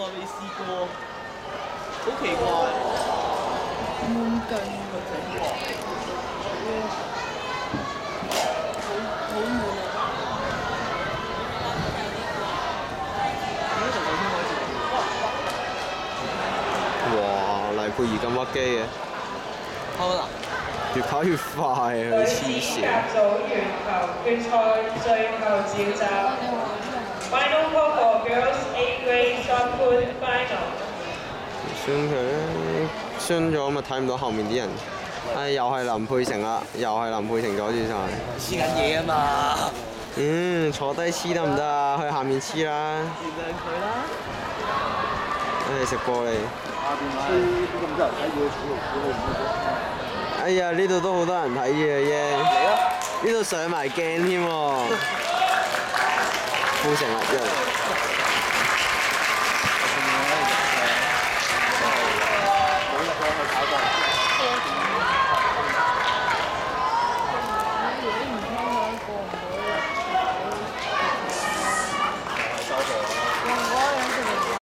我未試過，好奇怪。咁勁，好悶啊！哇！黎佩儀咁屈機嘅，好啦，越跑越快啊！佢黐女子線。甲組鉛球決賽最後召集 Final call for girls A grade shot put final。酸佢啦，酸咗咪睇唔到後面啲人。唉，又係林佩成啦，又係林佩成阻住晒。黐緊嘢啊嘛，坐低黐得唔得啊？去下面黐啦。原諒佢啦。唉，食過你。咁多人睇嘢，哎呀，呢度都好多人睇嘅啫。嚟啊！呢度上埋鏡添喎。富城啊，一。